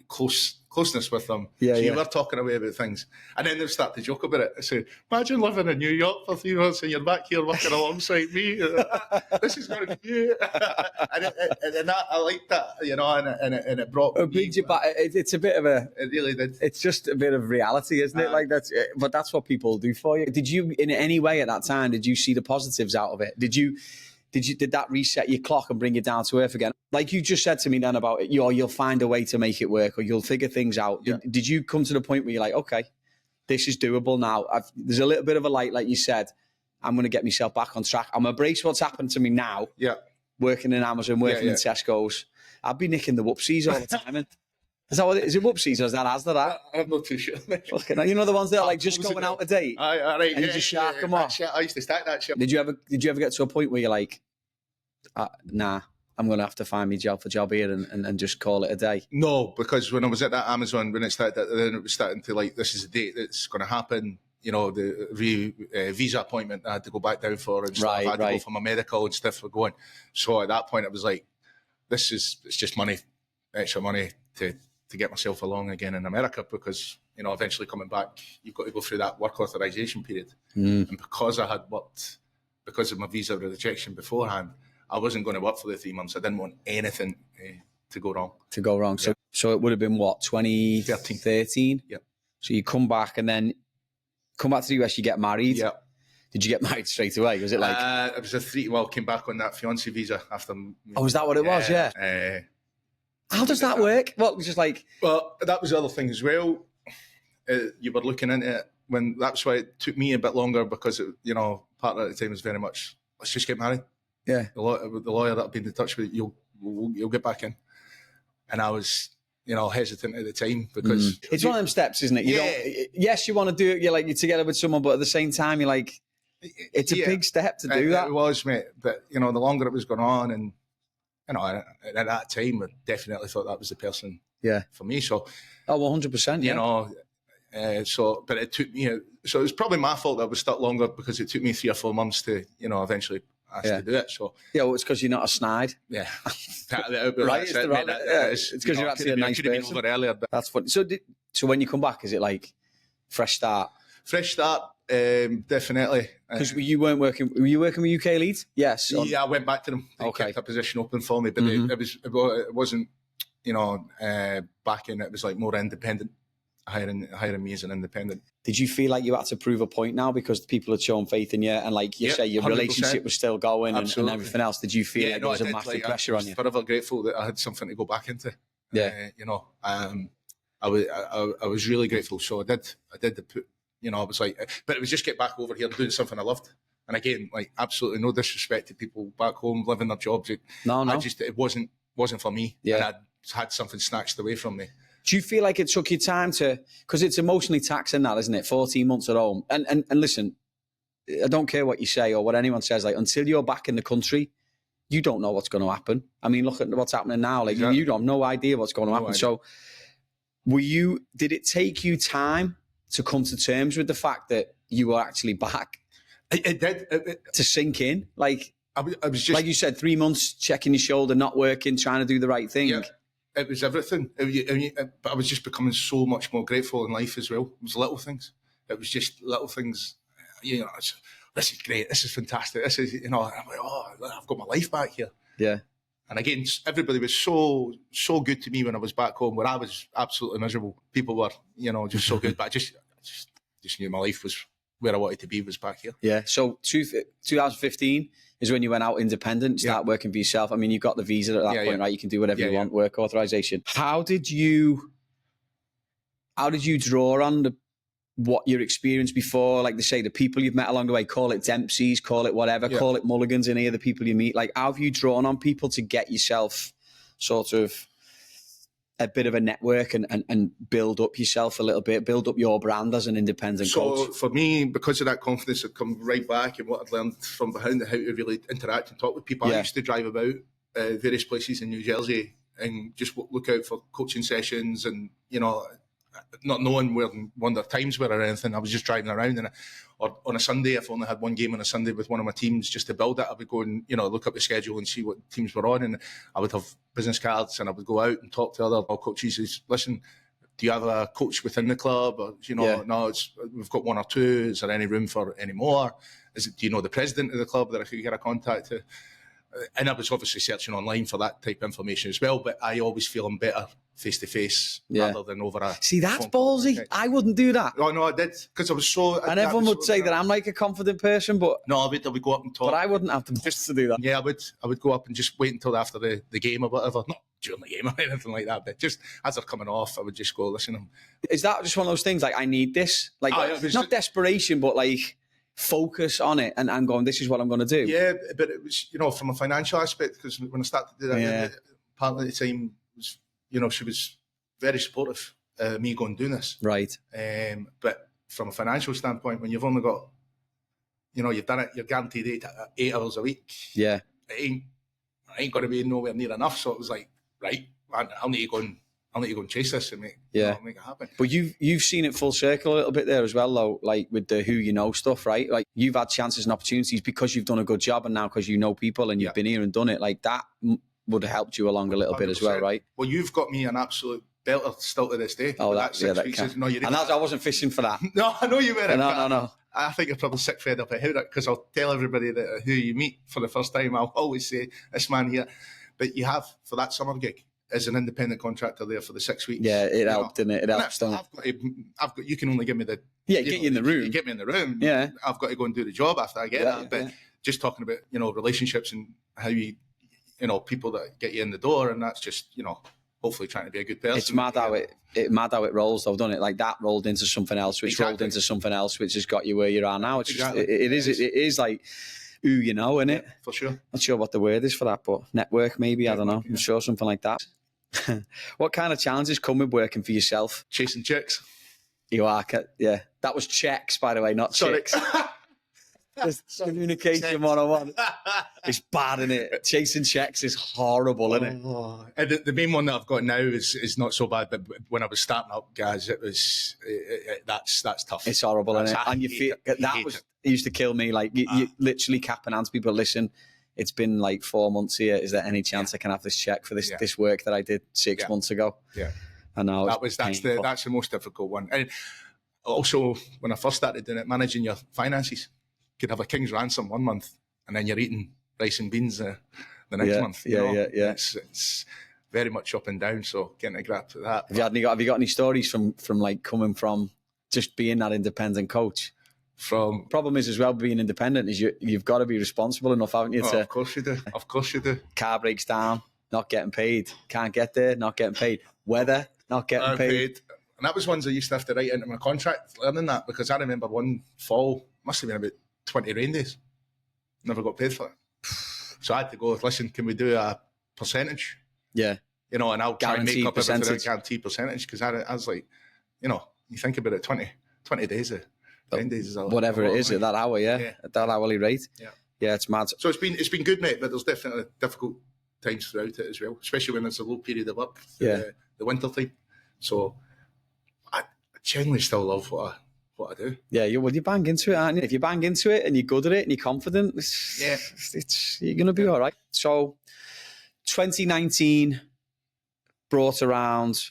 closeness with them. You were talking away about things. And then they'd start to joke about it. I say, imagine living in New York for 3 months and you're back here working alongside me. This is going to be you. and I liked that, you know, and it brought it brings you back. It's a bit of a... It really did. It's just a bit of reality, isn't it? Like but that's what people do for you. Did you, in any way at that time, did you see the positives out of it? Did that reset your clock and bring you down to earth again? Like you just said to me then about you'll find a way to make it work or you'll figure things out. Did you come to the point where you're like, okay, this is doable now. There's a little bit of a light, like you said. I'm going to get myself back on track. I'm embrace what's happened to me now. Yeah. Working in Amazon, working in Tesco's. I'll be nicking the whoopsies all the time. And is that what it is? Is it whoopsies or is that Asda? I'm not too sure. Fucking, you know the ones that are like just going out a date? Right, and you just shark them off? I used to stack that shit. Did you ever get to a point where you're like, nah, I'm going to have to find me job here and just call it a day? No, because when I was at that Amazon, when it started, then it was starting to like, this is the date that's going to happen. You know, the visa appointment I had to go back down for and stuff. I had to go for my medical and stuff for going. So at that point, it was like, it's just money, extra money to get myself along again in America, because, you know, eventually coming back, you've got to go through that work authorization period. And because I had worked, because of my visa rejection beforehand, I wasn't going to work for the 3 months. I didn't want anything to go wrong. Yeah. So it would have been what, 2013? Yeah. So you come back and then come back to the US, you get married. Yeah. Did you get married straight away? Was it like... it was came back on that fiancé visa after... Oh, is that what it was? Yeah. How does that work? Well, it was just like... Well, that was the other thing as well. You were looking into it when... That's why it took me a bit longer, because, you know, part of the time was very much, let's just get married. Yeah. The lawyer that I've been in touch with, you'll get back in. And I was... you know, hesitant at the time, because... It's one of them steps, isn't it? Yes, you want to do it, you're together with someone, but at the same time, you're like, it's a big step to do that. It was, mate. But, you know, the longer it was going on, and, you know, at that time, I definitely thought that was the person for me. So... Oh, 100%, You know, but it took me... So it was probably my fault that I was stuck longer, because it took me 3 or 4 months to, you know, eventually ask to do it. So well, it's because you're not a snide. Yeah. Right? It's because you're actually a nice person. Been over earlier, but that's funny. So when you come back, is it like fresh start? Fresh start, definitely. Because were you working with UK Elite? Yes. Yeah, I went back to them. They kept a position open for me, but it wasn't, you know, back in. It was like more independent, hiring me as an independent. Did you feel like you had to prove a point now because people had shown faith in you, and like you say, your 100%. Relationship was still going and everything else? Did you feel like there was a massive pressure on you? I was forever grateful that I had something to go back into. Yeah. You know, I was really grateful. So I did put, you know, I was like, but it was just get back over here doing something I loved. And again, like, absolutely no disrespect to people back home living their jobs. It wasn't for me. Yeah. And I had something snatched away from me. Do you feel like it took you time to, because it's emotionally taxing that, isn't it? 14 months at home. And listen, I don't care what you say or what anyone says, like, until you're back in the country, you don't know what's going to happen. I mean, look at what's happening now. Like, you have no idea what's going to happen. So did it take you time to come to terms with the fact that you were actually back? It did. To sink in? Like, I was just... Like you said, 3 months, checking your shoulder, not working, trying to do the right thing. Yeah. It was everything. But I was just becoming so much more grateful in life as well. It was little things. It was just little things. You know, this is great. This is fantastic. This is, you know, I'm like, oh, I've got my life back here. Yeah. And again, everybody was so good to me when I was back home, where I was absolutely miserable. People were, you know, just so good. But I just knew my life was where I wanted to be, was back here. Yeah. So 2015 is when you went out independent, start working for yourself. I mean, you got the visa at that point, right? You can do whatever you want, work authorization. How did you draw on what your experience before? Like they say, the people you've met along the way, call it Dempsey's, call it whatever, call it Mulligans, and here the people you meet. Like, how have you drawn on people to get yourself sort of a bit of a network and build up yourself a little bit, build up your brand as an independent coach? So for me, because of that confidence, I'd come right back, and what I'd learned from behind, how to really interact and talk with people. I used to drive about various places in New Jersey and just look out for coaching sessions, and, you know, not knowing where one of their times were or anything. I was just driving around, or on a Sunday, if I only had one game on a Sunday with one of my teams, just to build it, I would go and, you know, look up the schedule and see what teams were on, and I would have business cards, and I would go out and talk to other coaches. Listen, do you have a coach within the club? Or, you know, no, we've got one or two. Is there any room for any more? Do you know the president of the club that I could get a contact to? And I was obviously searching online for that type of information as well, but I always feel I'm better face-to-face rather than over a... See, that's ballsy. Okay. I wouldn't do that. Oh, no, I did, because I was so... And everyone would say that I'm like a confident person, but... No, I would go up and talk. But I wouldn't have the guts to do that. Yeah, I would go up and just wait until after the game or whatever. Not during the game or anything like that, but just as they're coming off, I would just go, listen. Is that just one of those things, like, I need this? Like, not desperation, but like... focus on it and I'm going, this is what I'm going to do. Yeah, but it was, from a financial aspect, because when I started to do that, part of the time was, she was very supportive of me going and doing this. Right. But from a financial standpoint, when you've only got, you've done it, you're guaranteed 8 hours a week. Yeah. I ain't going to be nowhere near enough. So it was like, right, I'll need to go and chase this and make it happen. But you've seen it full circle a little bit there as well, though, like with the who you know stuff, right? Like you've had chances and opportunities because you've done a good job, and now because you know people and you've been here and done it, like that would have helped you along a little 100%. Bit as well, right? Well, you've got me an absolute belter still to this day. Oh, that can. No, and I wasn't fishing for that. No, I know you weren't. No. I think you're probably sick fed up at hearing it, because I'll tell everybody that who you meet for the first time, I'll always say this man here. But you have, for that summer gig, as an independent contractor there for the 6 weeks. Yeah, it helped, didn't it? It helps. I've got. You can only give me the. Yeah, get you in the room. You get me in the room. Yeah, I've got to go and do the job after I get that. But just talking about relationships and how you people that get you in the door, and that's just hopefully trying to be a good person. It's mad how it rolls. I've done it like that. Rolled into something else, which rolled into something else, which has got you where you are now. It's just, it is like. Who you know, innit? For sure. Not sure what the word is for that, but network maybe, I don't know. I'm sure something like that. What kind of challenges come with working for yourself? Chasing chicks. You are, yeah. That was checks, by the way, not chicks. Communication 101. It's bad, isn't it? Chasing checks is horrible, isn't it? And the main one that I've got now is not so bad, but when I was starting up, guys, it was that's tough. It's horrible, isn't it? And you feel it used to kill me. Like you literally capping hands. People, listen, it's been like 4 months here. Is there any chance I can have this check for this work that I did 6 months ago? Yeah, I know that's the most difficult one. And also, when I first started doing it, managing your finances. Could have a king's ransom 1 month, and then you're eating rice and beans the next month. Yeah. It's very much up and down. So getting a grasp of that. Have you got any stories from like coming from just being that independent coach? Problem is as well, being independent is you've got to be responsible enough, haven't you? Of course you do. Of course you do. Car breaks down, not getting paid. Can't get there, not getting paid. Weather, not getting paid. And that was ones I used to have to write into my contract, learning that, because I remember one fall, must have been about 20 rain days. Never got paid for it. So I had to go, listen, can we do a percentage? Yeah. And I'll try and make up percentage. Everything, guaranteed percentage, because I was like, you think about it, 20 days, 10 days is whatever it is at that hour, at that hourly rate. Yeah, it's mad. So it's been good, mate, but there's definitely difficult times throughout it as well, especially when it's a low period of work, the winter time. So I genuinely still love what I do. Yeah, you bang into it, aren't you? If you bang into it and you're good at it and you're confident, you're going to be all right. So 2019 brought around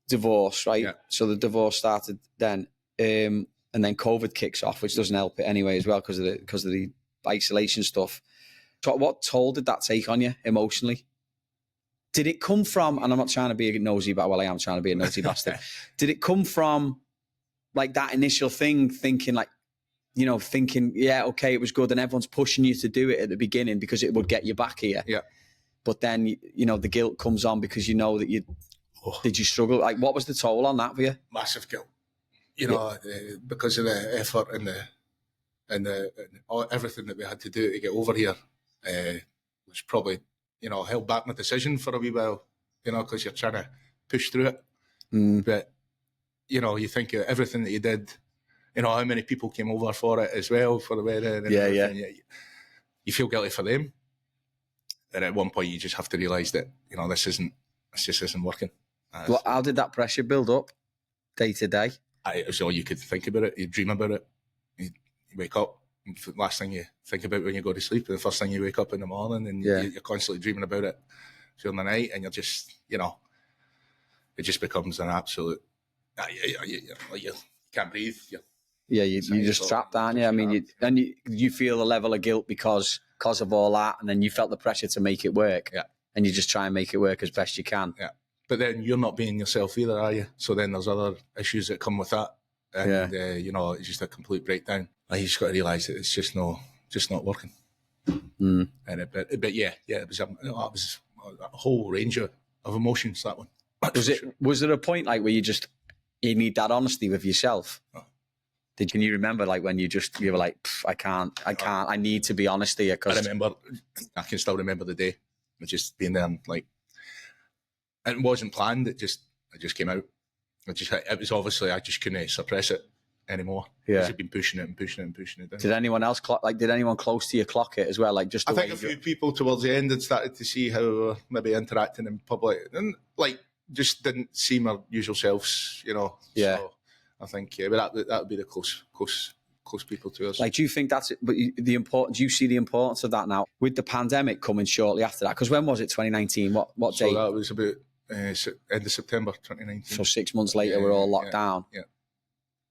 divorce, right? Yeah. So the divorce started then, and then COVID kicks off, which doesn't help it anyway as well because of the isolation stuff. So what toll did that take on you emotionally? Did it come from, and I'm not trying to be a nosy, but I am trying to be a nosy bastard. Did it come from like that initial thing, thinking, yeah, okay, it was good, and everyone's pushing you to do it at the beginning because it would get you back here. Yeah. But then, the guilt comes on because you know that did you struggle? Like, what was the toll on that for you? Massive guilt. Because of the effort and everything that we had to do to get over here, was probably, held back my decision for a wee while, because you're trying to push through it. But, you think of everything that you did, how many people came over for it as well, for the wedding. And you feel guilty for them. And at one point you just have to realise that, this just isn't working. How did that pressure build up day to day? It was all you could think about it. You dream about it. You wake up, and the last thing you think about when you go to sleep, and the first thing you wake up in the morning, and you're constantly dreaming about it during the night, and you're just, it just becomes an absolute, you can't breathe. You're just trapped, aren't you? I mean, you feel a level of guilt because because of all that, and then you felt the pressure to make it work. Yeah. And you just try and make it work as best you can. Yeah. But then you're not being yourself either, are you? So then there's other issues that come with that. And, it's just a complete breakdown. Like, you just got to realise that it's just not working. Mm. And it was a whole range of emotions, that one. Was there a point like where you need that honesty with yourself? Oh. Can you remember like when you were like, I can't, I need to be honest here? Cause I can still remember the day. Just being there and like, it wasn't planned. It just came out. It was obviously, I just couldn't suppress it anymore. Yeah. I've been pushing it down. Did anyone else did anyone close to you clock it as well? Like just I think a few people towards the end had started to see how we were maybe interacting in public and like just didn't seem our usual selves, Yeah. So I think, but that would be the close people to us. Like, do you think that's it? But do you see the importance of that now with the pandemic coming shortly after that? Because when was it? 2019. What date? So that was about end of September 2019. So 6 months later, we're all locked down. Yeah.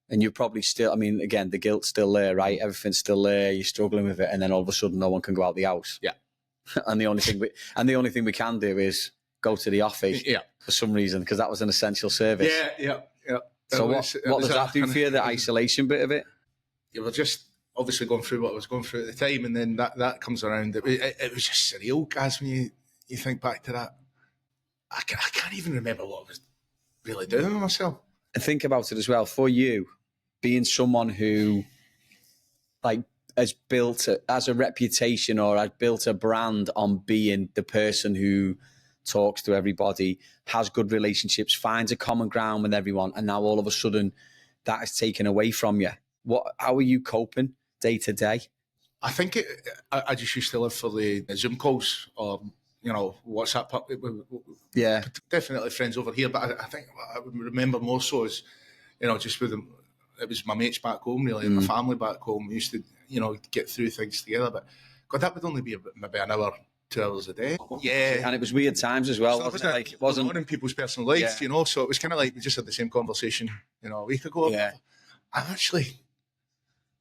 And you're probably still. I mean, again, the guilt's still there, right? Everything's still there. You're struggling with it, and then all of a sudden, no one can go out the house. Yeah. And the only thing we can do is go to the office. Yeah. For some reason, because that was an essential service. Yeah. So what does that do for you? The isolation bit of it? You were just obviously going through what I was going through at the time, and then that comes around. It was just surreal, guys, when you think back to that. I can't even remember what I was really doing with myself. And think about it as well, for you, being someone who like has built as a reputation or has built a brand on being the person who talks to everybody, has good relationships, finds a common ground with everyone, and now all of a sudden that is taken away from you. How are you coping day to day? I think I just used to live for the Zoom calls or, WhatsApp. Yeah. Definitely friends over here, but I think what I would remember more so is, just with them, it was my mates back home, really, and my family back home. We used to, get through things together, but God, that would only be maybe an hour, 2 hours a day. Yeah. And it was weird times as well, wasn't it? Like, it wasn't on in people's personal lives, so it was kind of like we just had the same conversation, a week ago. Yeah. I'm actually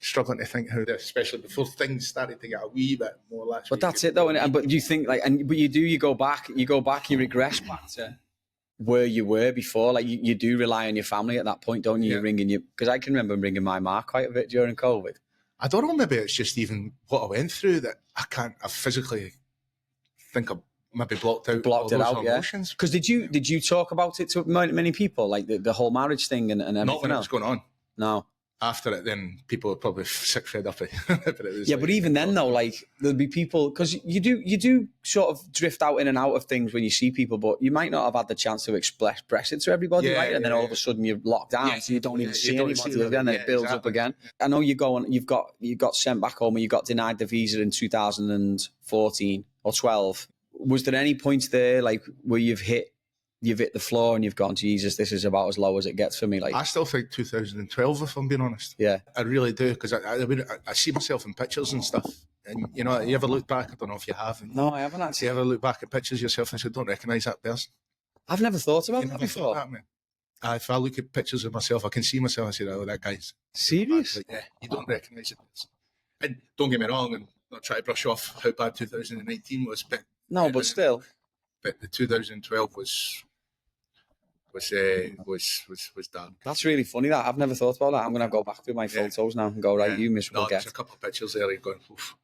struggling to think how that, especially before things started to get a wee bit more lax. But that's it though, but you think you go back, you regress back to where you were before. Like you do rely on your family at that point, don't you? Yeah. You're ringing because I can remember ringing my ma quite a bit during COVID. I don't know, maybe it's just even what I went through that I physically think I maybe blocked it out, emotions. Because did you talk about it to many people, like the whole marriage thing and everything? Not when it was going on. No. After it, then people were probably sick fed up. But even then, though, like there'll be people, because you do sort of drift out in and out of things when you see people, but you might not have had the chance to express it to everybody, right? And then all of a sudden you're locked down, so you don't even see anybody again, and it builds up again. I know you got sent back home and you got denied the visa in 2014 or 12. Was there any points there, like where you've hit the floor and you've gone, Jesus, this is about as low as it gets for me? Like, I still think 2012, if I'm being honest. Yeah. I really do, because I see myself in pictures and stuff. And, you ever look back? I don't know if you have. No, I haven't actually. You ever look back at pictures yourself and say, don't recognise that person? I've never thought about that before. That, man. If I look at pictures of myself, I can see myself and say, oh, that guy's... Serious? Like, yeah, you don't recognise it. And don't get me wrong, and not try to brush off how bad 2019 was, but... No, but still. But the 2012 was done. That's really funny. That I've never thought about that. I'm gonna go back through my photos now and go, right, you miserable There's a couple of pictures there. You're going, oof.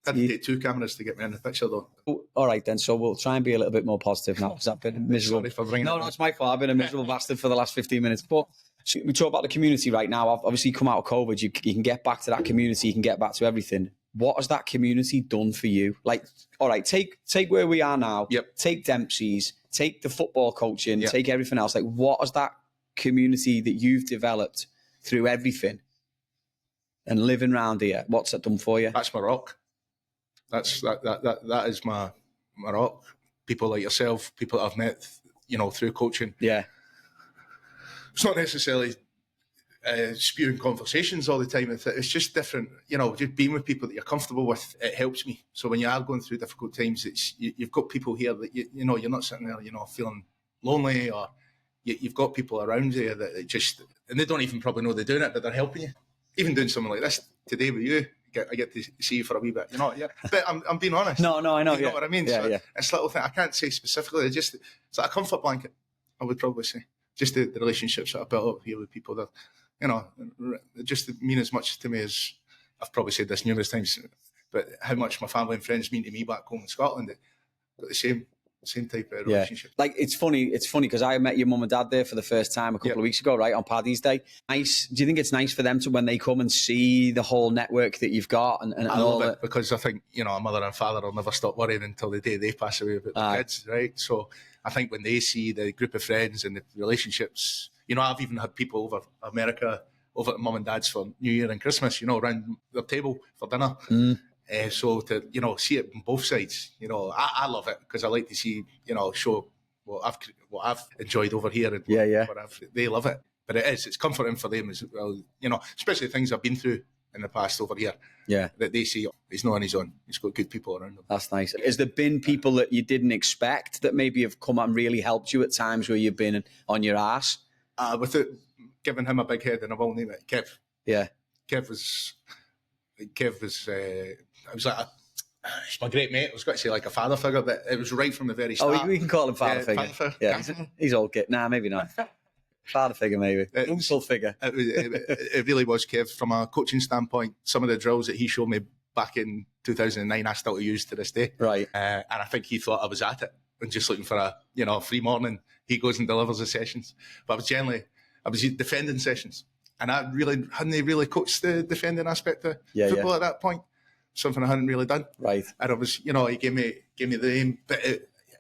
I had to take 2 cameras to get me in the picture, though. All right, then. So we'll try and be a little bit more positive now. Because I've been miserable. Sorry for bringing it. No, it's my fault. I've been a miserable bastard for the last 15 minutes. But so we talk about the community right now. I've obviously come out of COVID. You can get back to that community. You can get back to everything. What has that community done for you? Like, all right, take where we are now. Yep. Take Dempsey's. Take the football coaching. Yep. Take everything else. Like, what has that community that you've developed through everything and living around here, what's that done for you? That's my rock. That is my rock. People like yourself, people that I've met, through coaching. Yeah. It's not necessarily spewing conversations all the time. It's just different, just being with people that you're comfortable with, it helps me. So when you are going through difficult times, you've got people here that, you're not sitting there, feeling lonely, or you've got people around you that and they don't even probably know they're doing it, but they're helping you. Even doing something like this today with you I get to see you for a wee bit, you know. Yeah, but I'm being honest. No, I know. You know what I mean? Yeah, so it's little thing. I can't say specifically. It's like a comfort blanket. I would probably say just the relationships that I built up here with people that, you know, just mean as much to me as I've probably said this numerous times. But how much my family and friends mean to me back home in Scotland, got the same type of relationship. Like it's funny because I met your mum and dad there for the first time a couple of weeks ago, right, on Paddy's Day. Nice. Do you think it's nice for them to, when they come and see the whole network that you've got and I all love that? it because I think, you know, a mother and father will never stop worrying until the day they pass away about the kids, right? So I think when they see the group of friends and the relationships, you know, I've even had people over America, over at mum and dad's for New Year and Christmas, you know, around their table for dinner. So to, you know, see it on both sides, you know, I love it because I like to see, you know, show what I've enjoyed over here and they love it. But it's comforting for them as well, you know, especially things I've been through in the past over here. Yeah, that they see he's not on his own. He's got good people around him. That's nice. Has there been people that you didn't expect that maybe have come and really helped you at times where you've been on your arse? Without giving him a big head, and I won't name it, Kev. Yeah, Kev was. I was like, he's my great mate. I was going to say like a father figure, but it was right from the very start. Oh, we can call him father figure. Yeah, he's old kid. Nah, maybe not. Father figure, maybe. Uncle figure. It really was, Kev. From a coaching standpoint, some of the drills that he showed me back in 2009, I still use to this day. Right. And I think he thought I was at it and just looking for a free morning. He goes and delivers the sessions. But I was defending sessions. And I hadn't really coached the defending aspect of football at that point. Something I hadn't really done. Right. And I was, you know, he gave me the aim, but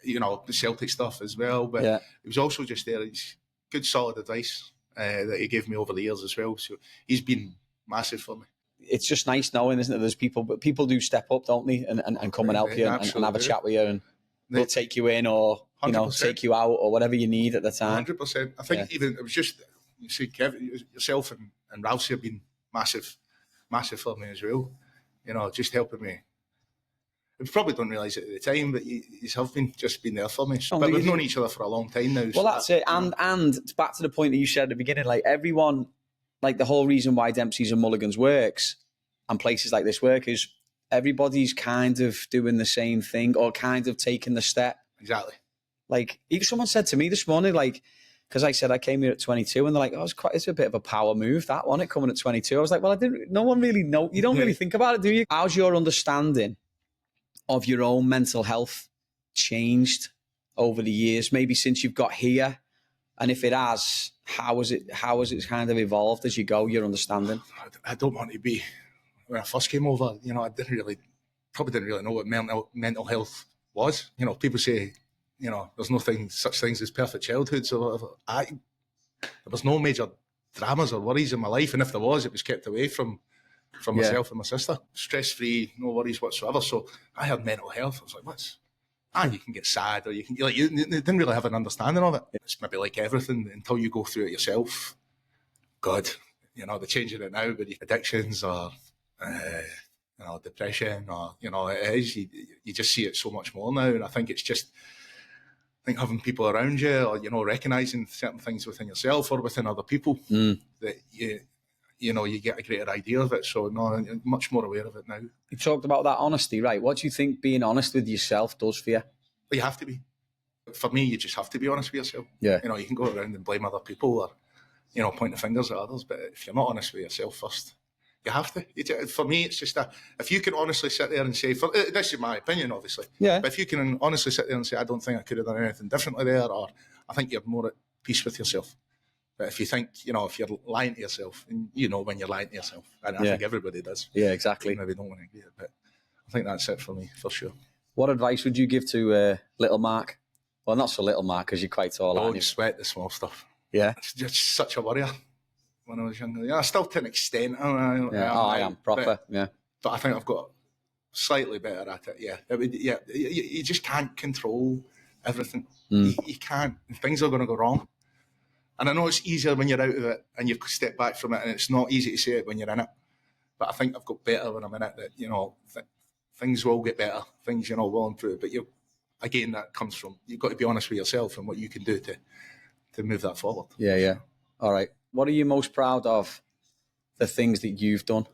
the Celtic stuff as well. But it was also just there. It's good, solid advice that he gave me over the years as well. So he's been massive for me. It's just nice knowing, isn't it? There's people, but people do step up, don't they? And come and help you and have a chat with you, and they'll take you in or 100%. Take you out or whatever you need at the time. 100%. I think even it was just. You see, Kevin, yourself and Ralphie have been massive for me as well. You know, just helping me. I probably don't realise it at the time, but you have been there for me. But we've known each other for a long time now. Well, that's it. And back to the point that you said at the beginning, like everyone, like the whole reason why Dempsey's and Mulligan's works and places like this work is everybody's kind of doing the same thing or kind of taking the step. Exactly. Like, even someone said to me this morning, like, because I said I came here at 22, and they're like, "Oh, it's a bit of a power move, that one, it coming at 22." I was like, "Well, no one really know. You don't really think about it, do you?" How's your understanding of your own mental health changed over the years? Maybe since you've got here, and if it has, how has it kind of evolved as you go? Your understanding. I don't want to be. When I first came over, you know, I probably didn't really know what mental health was. You know, people say, you know, there's no such things as perfect childhoods or whatever. There was no major dramas or worries in my life, and if there was, it was kept away from myself and my sister. Stress-free, no worries whatsoever. So I had mental health. I was like, you can get sad, or you didn't really have an understanding of it. It's maybe like everything until you go through it yourself. God, you know, they're changing it now with addictions or depression, or it is. You just see it so much more now, and I think it's just. I think having people around you, or recognising certain things within yourself or within other people, that you get a greater idea of it. So no, I'm much more aware of it now. You talked about that honesty, right? What do you think being honest with yourself does for you? Well, you have to be. For me, you just have to be honest with yourself. Yeah. You can go around and blame other people or point the fingers at others, but if you're not honest with yourself first, you have to. For me, it's just if you can honestly sit there and say, this is my opinion, obviously. Yeah. But if you can honestly sit there and say, I don't think I could have done anything differently there, or I think you're more at peace with yourself. But if you think, if you're lying to yourself, and when you're lying to yourself, and I think everybody does. Yeah, exactly. Maybe don't want to agree, but I think that's it for me, for sure. What advice would you give to little Mark? Well, not so little Mark, because you're quite tall. Don't sweat the small stuff. Yeah. It's just such a worrier. When I was younger, I still to an extent. I am proper. But I think I've got slightly better at it. Yeah, you just can't control everything. You can't. Things are going to go wrong. And I know it's easier when you're out of it and you've stepped back from it, and it's not easy to say it when you're in it. But I think I've got better when I'm in it. That things will get better. Things will improve. But again, that comes from you've got to be honest with yourself and what you can do to move that forward. Yeah. All right. What are you most proud of, the things that you've done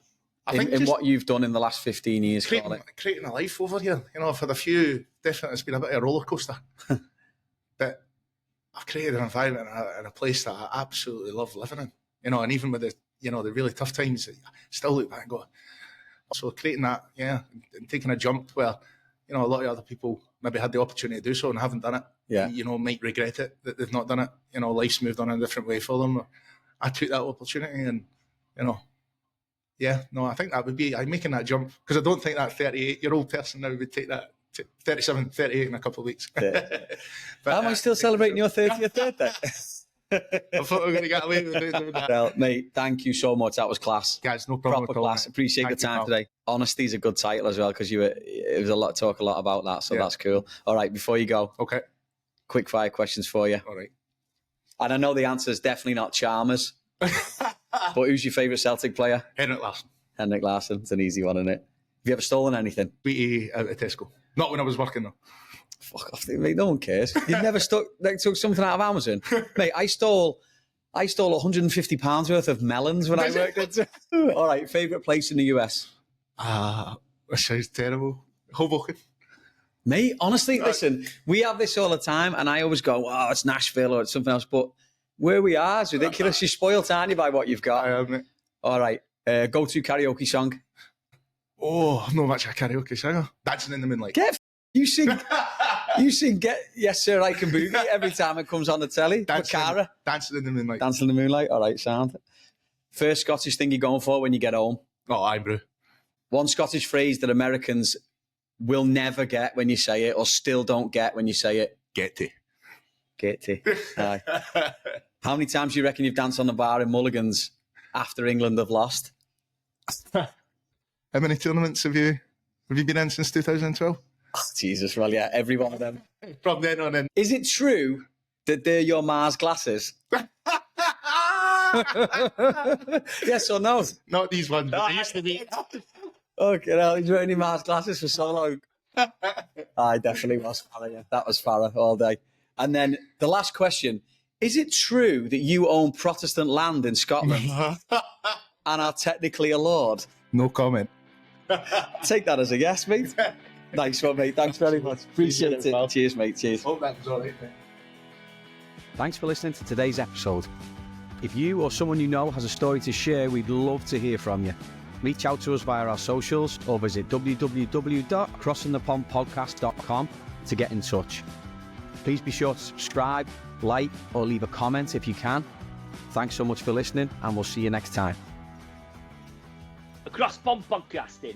in what you've done in the last 15 years, creating a life over here. You know, I've had a few, definitely it's been a bit of a roller coaster. But I've created an environment and a place that I absolutely love living in. You know, and even with the really tough times, I still look back and go, so creating that, and taking a jump where, you know, a lot of other people maybe had the opportunity to do so and haven't done it. Yeah. You know, might regret it that they've not done it. You know, life's moved on in a different way for them. I took that opportunity and, you know, I think that would be, I'm making that jump because I don't think that 38-year-old person now would take that 37, 38 in a couple of weeks. Yeah. But am I still celebrating your 30th birthday? I thought we were going to get away with doing that. Well, mate, thank you so much. That was class. Guys, no problem. Proper class. Appreciate the time today. Honesty is a good title as well because it was a lot about that, so that's cool. All right, before you go, okay, quick fire questions for you. All right. And I know the answer is definitely not Chalmers, but who's your favourite Celtic player? Henrik Larsson. Henrik Larsson. It's an easy one, isn't it? Have you ever stolen anything? Beatie out of Tesco. Not when I was working though. Fuck off, mate. No one cares. You've never took something out of Amazon, mate. I stole £150 worth of melons when I worked at. All right, favourite place in the US? That sounds terrible. Hoboken. Mate, honestly, listen, we have this all the time, and I always go, "Oh, it's Nashville or it's something else." But where we are is ridiculous. You're spoiled, aren't you, by what you've got? I am, mate. All right, go-to karaoke song. Oh, I'm not much a karaoke singer. Dancing in the Moonlight. You sing Get Yes Sir I Can Boogie every time it comes on the telly. Dancing in the Moonlight. Dancing in the Moonlight. All right, sound. First Scottish thing you're going for when you get home? Oh, aye, bro. One Scottish phrase that Americans will never get when you say it or still don't get when you say it? Get to. Aye. How many times do you reckon you've danced on the bar in Mulligan's after England have lost? How many tournaments have you been in since 2012? Oh, Jesus, well, yeah, every one of them. From then on in. Is it true that they're your Mars glasses? Yes or no? Not these ones, but they used to be. Okay, now he's wearing Mars glasses for so long. I definitely was Farah, yeah. That was Farah all day. And then the last question, is it true that you own Protestant land in Scotland and are technically a lord? No comment. Take that as a yes, mate. Nice one, mate. Thanks very much. Appreciate it. Well. Cheers, mate. Cheers. Hope that was all right, mate. Thanks for listening to today's episode. If you or someone you know has a story to share, we'd love to hear from you. Reach out to us via our socials or visit www.crossingthepondpodcast.com to get in touch. Please be sure to subscribe, like, or leave a comment if you can. Thanks so much for listening, and we'll see you next time. Across Pond Podcasting.